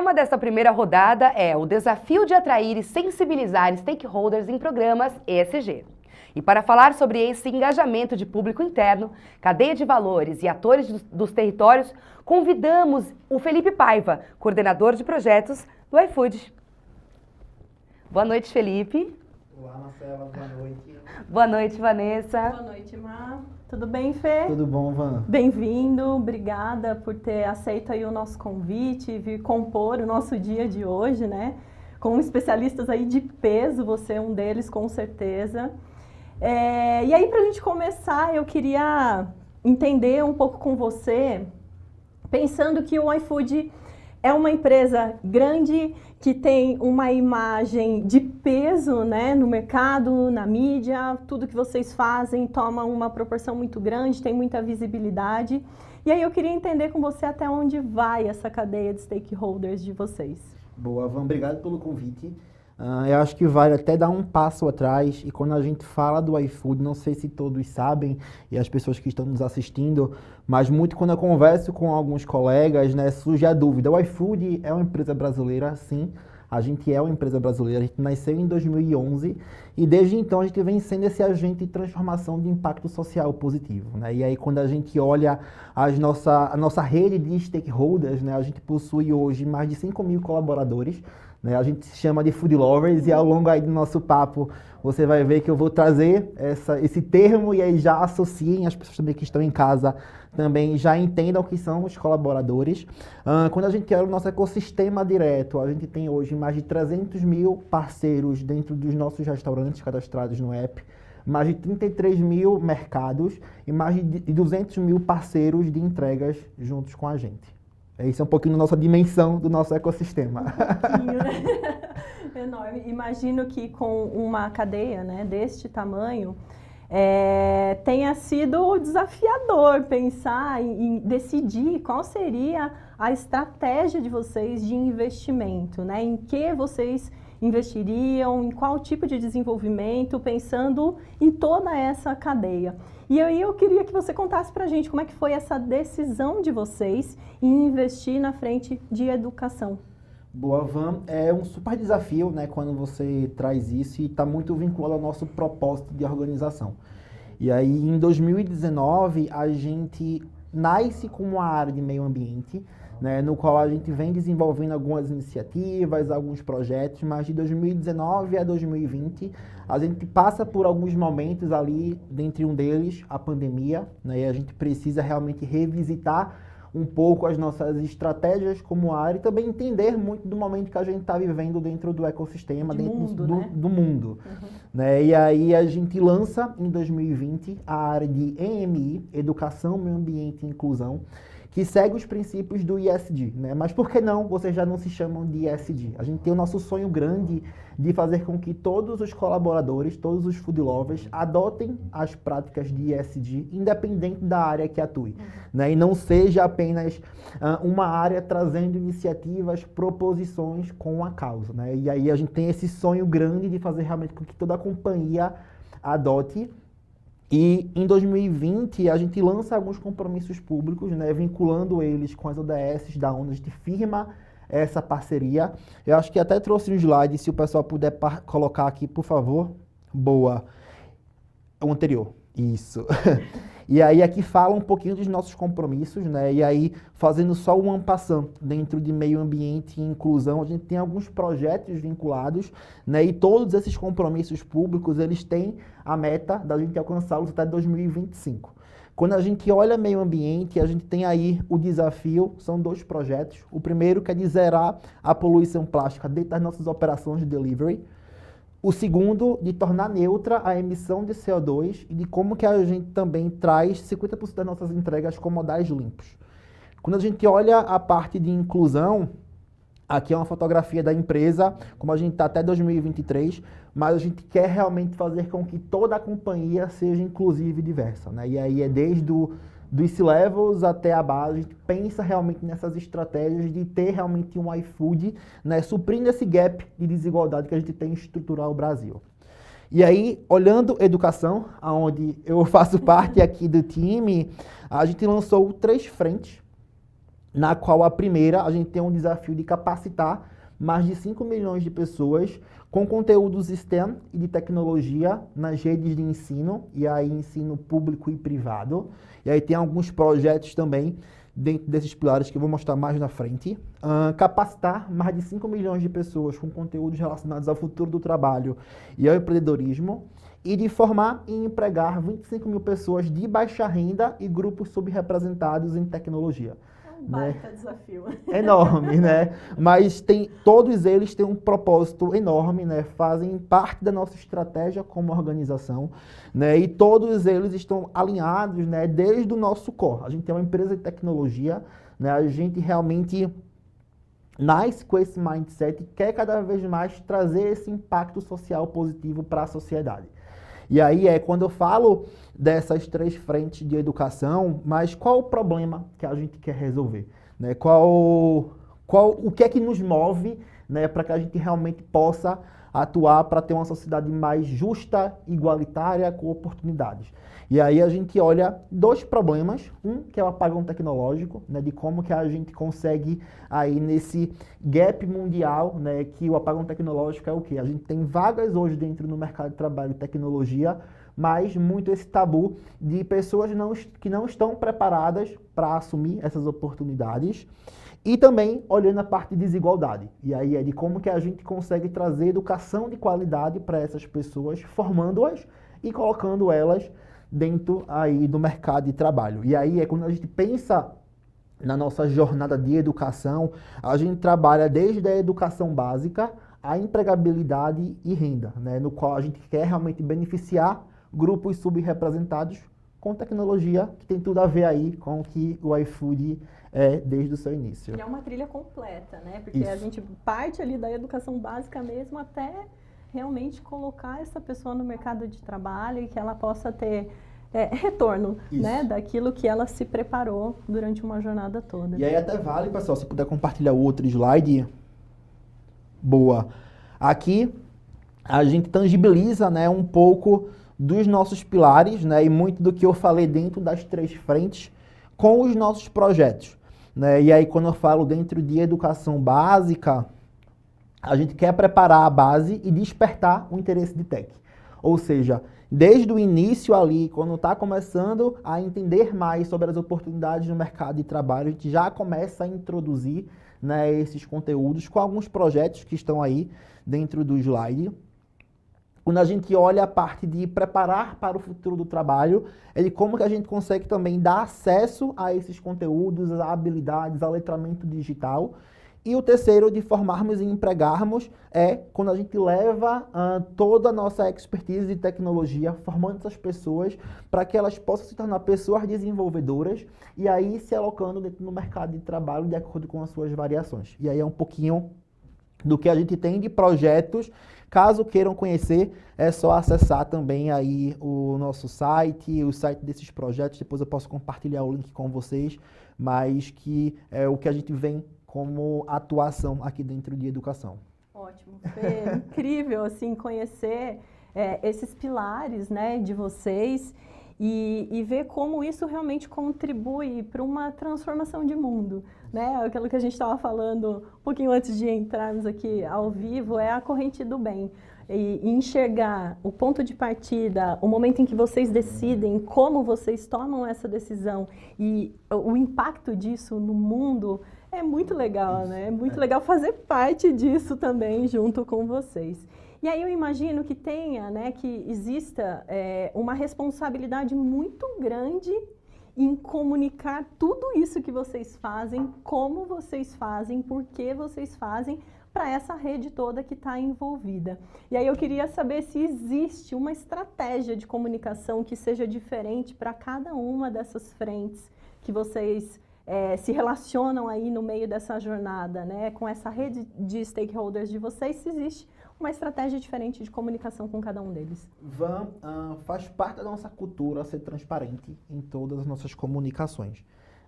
tema dessa primeira rodada é o desafio de atrair e sensibilizar stakeholders em programas ESG. E para falar sobre esse engajamento de público interno, cadeia de valores e atores dos territórios, convidamos o Felipe Paiva, coordenador de projetos do iFood. Boa noite, Felipe. Olá, Marcela. Boa noite. Boa noite, Vanessa. Boa noite, Mar. Tudo bem, Fê? Tudo bom, Van? Bem-vindo, obrigada por ter aceito aí o nosso convite e vir compor o nosso dia de hoje, né? Com especialistas aí de peso, você é um deles, com certeza. E aí, para a gente começar, eu queria entender um pouco com você, pensando que o iFood é uma empresa grande que tem uma imagem de peso, né, no mercado, na mídia, tudo que vocês fazem toma uma proporção muito grande, tem muita visibilidade. E aí eu queria entender com você até onde vai essa cadeia de stakeholders de vocês. Boa, Van, obrigado pelo convite. Eu acho que vale até dar um passo atrás, e quando a gente fala do iFood, não sei se todos sabem, e as pessoas que estão nos assistindo, mas muito quando eu converso com alguns colegas, né, surge a dúvida. O iFood é uma empresa brasileira, sim, a gente é uma empresa brasileira, a gente nasceu em 2011, e desde então a gente vem sendo esse agente de transformação de impacto social positivo, né? E aí quando a gente olha a nossa rede de stakeholders, né, a gente possui hoje mais de 5 mil colaboradores, né? A gente se chama de Food Lovers, e ao longo aí do nosso papo você vai ver que eu vou trazer esse termo, e aí já associem, as pessoas também que estão em casa também já entendam o que são os colaboradores. Quando a gente olha o nosso ecossistema direto, a gente tem hoje mais de 300 mil parceiros dentro dos nossos restaurantes cadastrados no app, mais de 33 mil mercados e mais de 200 mil parceiros de entregas juntos com a gente. Isso é um pouquinho da nossa dimensão do nosso ecossistema. Um pouquinho, né? Enorme. Imagino que com uma cadeia, né, deste tamanho, tenha sido desafiador pensar em decidir qual seria a estratégia de vocês de investimento, né? Em que vocês investiriam, em qual tipo de desenvolvimento, pensando em toda essa cadeia. E aí eu queria que você contasse pra gente como é que foi essa decisão de vocês em investir na frente de educação. Boa, Van. É um super desafio, né, quando você traz isso, e está muito vinculado ao nosso propósito de organização. E aí, em 2019, a gente nasce com uma área de meio ambiente, né, no qual a gente vem desenvolvendo algumas iniciativas, alguns projetos, mas de 2019 a 2020, a gente passa por alguns momentos ali, dentre um deles, a pandemia, né, e a gente precisa realmente revisitar um pouco as nossas estratégias como área e também entender muito do momento que a gente está vivendo dentro do ecossistema, do mundo. Uhum. Né? E aí a gente lança em 2020 a área de EMI, Educação, Meio Ambiente e Inclusão, que segue os princípios do ESG, né? Mas por que não vocês já não se chamam de ESG? A gente tem o nosso sonho grande de fazer com que todos os colaboradores, todos os food lovers, adotem as práticas de ESG, independente da área que atue, né? E não seja apenas uma área trazendo iniciativas, proposições com a causa, né? E aí a gente tem esse sonho grande de fazer realmente com que toda a companhia adote. E em 2020 a gente lança alguns compromissos públicos, né, vinculando eles com as ODS da ONU, a gente firma essa parceria. Eu acho que até trouxe um slide, se o pessoal puder colocar aqui, por favor. Boa. O anterior. Isso. E aí aqui fala um pouquinho dos nossos compromissos, né? E aí, fazendo só um en passant dentro de meio ambiente e inclusão, a gente tem alguns projetos vinculados, né? E todos esses compromissos públicos, eles têm a meta da gente alcançá-los até 2025. Quando a gente olha meio ambiente, a gente tem aí o desafio, são 2 projetos. O primeiro que é de zerar a poluição plástica dentro das nossas operações de delivery. O segundo, de tornar neutra a emissão de CO2 e de como que a gente também traz 50% das nossas entregas com modais limpos. Quando a gente olha a parte de inclusão, aqui é uma fotografia da empresa, como a gente está até 2023, mas a gente quer realmente fazer com que toda a companhia seja inclusiva e diversa, né? E aí é desde dos C-levels até a base, a gente pensa realmente nessas estratégias de ter realmente um iFood, né, suprindo esse gap de desigualdade que a gente tem estrutural no Brasil. E aí, olhando educação, onde eu faço parte aqui do time, a gente lançou 3 frentes na qual a primeira, a gente tem um desafio de capacitar mais de 5 milhões de pessoas com conteúdos STEM e de tecnologia nas redes de ensino, e aí ensino público e privado. E aí tem alguns projetos também dentro desses pilares que eu vou mostrar mais na frente. Capacitar mais de 5 milhões de pessoas com conteúdos relacionados ao futuro do trabalho e ao empreendedorismo. E de formar e empregar 25 mil pessoas de baixa renda e grupos subrepresentados em tecnologia. Um baita desafio. Enorme, né? Mas todos eles têm um propósito enorme, né? Fazem parte da nossa estratégia como organização, né? E todos eles estão alinhados, né? Desde o nosso core. A gente é uma empresa de tecnologia, né? A gente realmente nasce com esse mindset e quer cada vez mais trazer esse impacto social positivo para a sociedade. E aí quando eu falo dessas 3 frentes de educação, mas qual o problema que a gente quer resolver? Né? O que é que nos move, né, para que a gente realmente possa atuar para ter uma sociedade mais justa, igualitária, com oportunidades? E aí a gente olha 2 problemas, um que é o apagão tecnológico, né, de como que a gente consegue aí nesse gap mundial, né, que o apagão tecnológico é o quê? A gente tem vagas hoje dentro do mercado de trabalho e tecnologia, mas muito esse tabu de pessoas que não estão preparadas para assumir essas oportunidades. E também olhando a parte de desigualdade. E aí é de como que a gente consegue trazer educação de qualidade para essas pessoas, formando-as e colocando elas dentro aí do mercado de trabalho. E aí quando a gente pensa na nossa jornada de educação, a gente trabalha desde a educação básica, a empregabilidade e renda, né? No qual a gente quer realmente beneficiar grupos subrepresentados com tecnologia, que tem tudo a ver aí com o que o iFood é desde o seu início. E é uma trilha completa, né? Porque Isso. a gente parte ali da educação básica mesmo até realmente colocar essa pessoa no mercado de trabalho e que ela possa ter retorno, né, daquilo que ela se preparou durante uma jornada toda. E aí até vale, pessoal, se puder compartilhar o outro slide. Boa. Aqui a gente tangibiliza, né, um pouco dos nossos pilares, né, e muito do que eu falei dentro das 3 frentes com os nossos projetos, né? E aí quando eu falo dentro de educação básica, a gente quer preparar a base e despertar o interesse de tech. Ou seja, desde o início ali, quando está começando a entender mais sobre as oportunidades no mercado de trabalho, a gente já começa a introduzir, né, esses conteúdos com alguns projetos que estão aí dentro do slide. Quando a gente olha a parte de preparar para o futuro do trabalho, é de como que a gente consegue também dar acesso a esses conteúdos, a habilidades, a letramento digital. E o terceiro, de formarmos e empregarmos, é quando a gente leva toda a nossa expertise de tecnologia, formando essas pessoas para que elas possam se tornar pessoas desenvolvedoras e aí se alocando dentro do mercado de trabalho de acordo com as suas variações. E aí é um pouquinho do que a gente tem de projetos. Caso queiram conhecer, é só acessar também aí o nosso site, o site desses projetos. Depois eu posso compartilhar o link com vocês, mas que é o que a gente vem como atuação aqui dentro de educação. Ótimo, Fê, incrível assim conhecer esses pilares, né, de vocês e ver como isso realmente contribui para uma transformação de mundo, né? Aquilo que a gente estava falando um pouquinho antes de entrarmos aqui ao vivo é a corrente do bem. E enxergar o ponto de partida, o momento em que vocês decidem, como vocês tomam essa decisão e o impacto disso no mundo é muito legal, né? É muito legal fazer parte disso também junto com vocês. E aí eu imagino que tenha, né, que exista uma responsabilidade muito grande em comunicar tudo isso que vocês fazem, como vocês fazem, por que vocês fazem, para essa rede toda que está envolvida. E aí eu queria saber se existe uma estratégia de comunicação que seja diferente para cada uma dessas frentes que vocês se relacionam aí no meio dessa jornada, né, com essa rede de stakeholders de vocês, se existe uma estratégia diferente de comunicação com cada um deles. Faz parte da nossa cultura ser transparente em todas as nossas comunicações,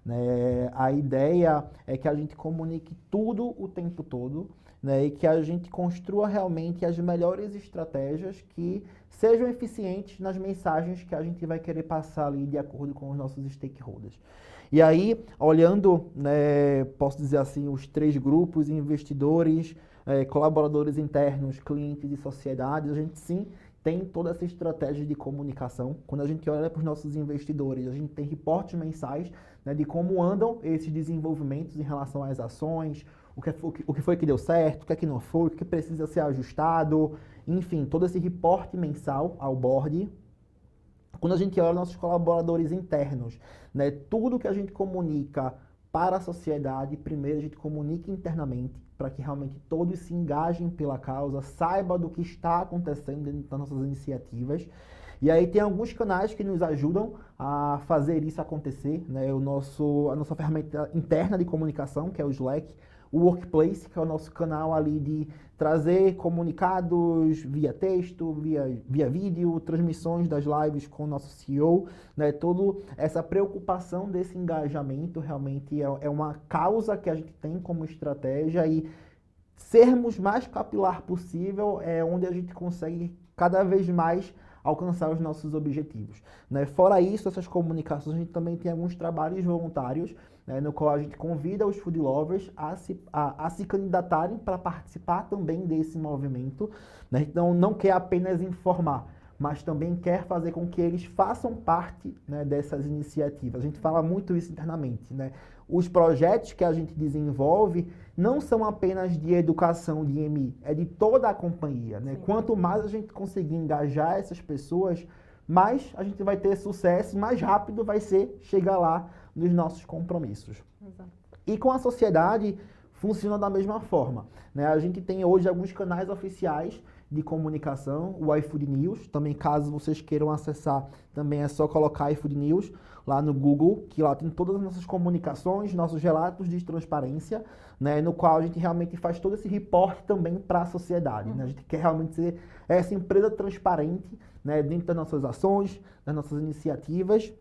né? A ideia é que a gente comunique tudo o tempo todo, né? E que a gente construa realmente as melhores estratégias que sejam eficientes nas mensagens que a gente vai querer passar ali de acordo com os nossos stakeholders. E aí, olhando, né, posso dizer assim, os 3 grupos, investidores, colaboradores internos, clientes e sociedades, a gente sim tem toda essa estratégia de comunicação. Quando a gente olha para os nossos investidores, a gente tem reportes mensais, né, de como andam esses desenvolvimentos em relação às ações, o que foi que deu certo, o que é que não foi, o que precisa ser ajustado, enfim, todo esse reporte mensal ao board. Quando a gente olha nossos colaboradores internos, né, tudo que a gente comunica para a sociedade, primeiro a gente comunica internamente, para que realmente todos se engajem pela causa, saibam do que está acontecendo dentro das nossas iniciativas. E aí tem alguns canais que nos ajudam a fazer isso acontecer, né? A nossa ferramenta interna de comunicação, que é o Slack, o Workplace, que é o nosso canal ali de trazer comunicados via texto, via vídeo, transmissões das lives com o nosso CEO, né? Toda essa preocupação desse engajamento realmente é uma causa que a gente tem como estratégia, e sermos mais capilar possível é onde a gente consegue cada vez mais alcançar os nossos objetivos, né? Fora isso, essas comunicações, a gente também tem alguns trabalhos voluntários, né, no qual a gente convida os food lovers a se candidatarem para participar também desse movimento, né? Então, não quer apenas informar, mas também quer fazer com que eles façam parte, né, dessas iniciativas. A gente fala muito isso internamente, né? Os projetos que a gente desenvolve não são apenas de educação de EMI, é de toda a companhia, né? Quanto mais a gente conseguir engajar essas pessoas, mais a gente vai ter sucesso, mais rápido vai ser chegar lá nos nossos compromissos. Exato. E com a sociedade funciona da mesma forma, né? A gente tem hoje alguns canais oficiais de comunicação, o iFood News, também caso vocês queiram acessar, também é só colocar iFood News lá no Google, que lá tem todas as nossas comunicações, nossos relatos de transparência, né, no qual a gente realmente faz todo esse reporte também para a sociedade, né? A gente quer realmente ser essa empresa transparente, né, dentro das nossas ações, das nossas iniciativas.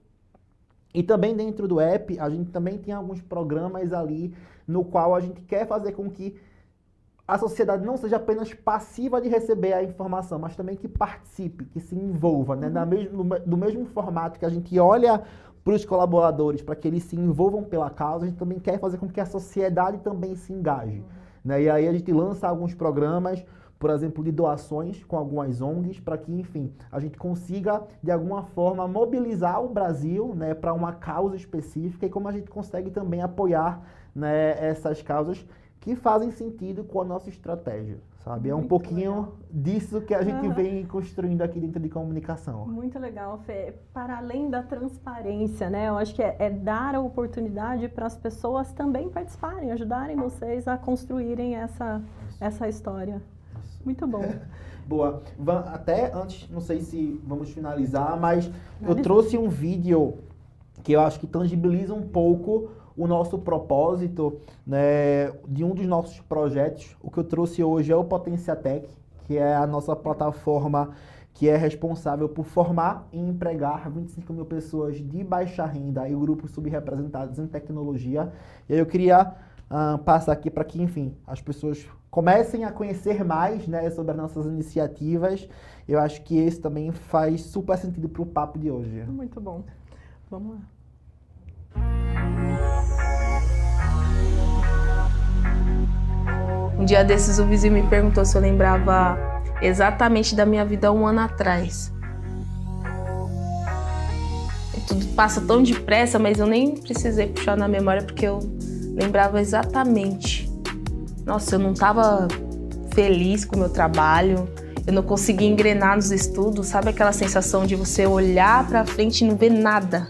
E também dentro do app, a gente também tem alguns programas ali no qual a gente quer fazer com que a sociedade não seja apenas passiva de receber a informação, mas também que participe, que se envolva, né? Do mesmo formato que a gente olha para os colaboradores, para que eles se envolvam pela causa, a gente também quer fazer com que a sociedade também se engaje, né? E aí a gente lança alguns programas, por exemplo, de doações com algumas ONGs, para que, enfim, a gente consiga, de alguma forma, mobilizar o Brasil, né, para uma causa específica, e como a gente consegue também apoiar, né, essas causas que fazem sentido com a nossa estratégia, sabe? É um pouquinho legal disso que a gente vem construindo aqui dentro de comunicação. Muito legal, Fê. Para além da transparência, né? Eu acho que é dar a oportunidade para as pessoas também participarem, ajudarem vocês a construírem essa história. Muito bom. Boa. Até antes, não sei se vamos finalizar, mas eu trouxe um vídeo que eu acho que tangibiliza um pouco o nosso propósito, né, de um dos nossos projetos. O que eu trouxe hoje é o Potenciatec, que é a nossa plataforma que é responsável por formar e empregar 25 mil pessoas de baixa renda e grupos subrepresentados em tecnologia. E aí eu queria passar aqui para que, enfim, as pessoas comecem a conhecer mais, né, sobre as nossas iniciativas. Eu acho que esse também faz super sentido para o papo de hoje. Muito bom. Vamos lá. Um dia desses o vizinho me perguntou se eu lembrava exatamente da minha vida 1 ano atrás. E tudo passa tão depressa, mas eu nem precisei puxar na memória porque eu lembrava exatamente. Nossa, eu não estava feliz com o meu trabalho, eu não conseguia engrenar nos estudos, sabe aquela sensação de você olhar pra frente e não ver nada?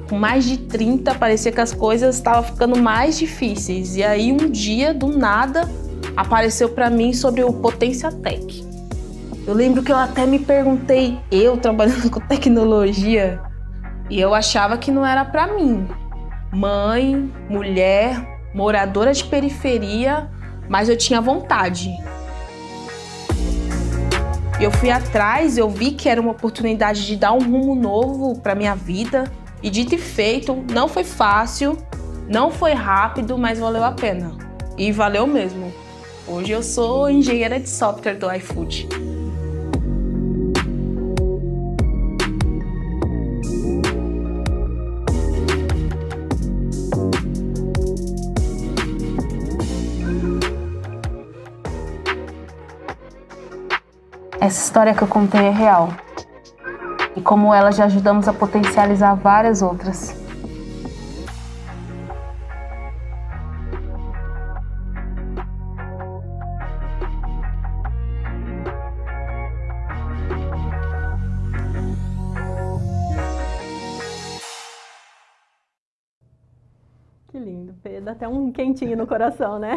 Com mais de 30, parecia que as coisas estavam ficando mais difíceis. E aí, um dia, do nada, apareceu para mim sobre o Potenciatec. Eu lembro que eu até me perguntei, eu trabalhando com tecnologia, e eu achava que não era para mim. Mãe, mulher, moradora de periferia, mas eu tinha vontade. Eu fui atrás, eu vi que era uma oportunidade de dar um rumo novo para minha vida. E dito e feito, não foi fácil, não foi rápido, mas valeu a pena. E valeu mesmo. Hoje eu sou engenheira de software do iFood. Essa história que eu contei é real. E como ela, já ajudamos a potencializar várias outras. Que lindo, Fê. Dá até um quentinho no coração, né?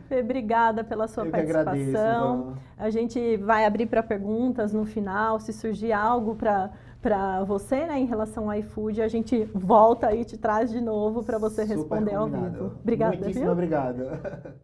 Fê, obrigada pela sua participação. Que agradeço, a gente vai abrir para perguntas no final. Se surgir algo para você, né, em relação ao iFood, a gente volta e te traz de novo para você responder ao vivo. Muitíssimo Obrigada, viu? obrigado.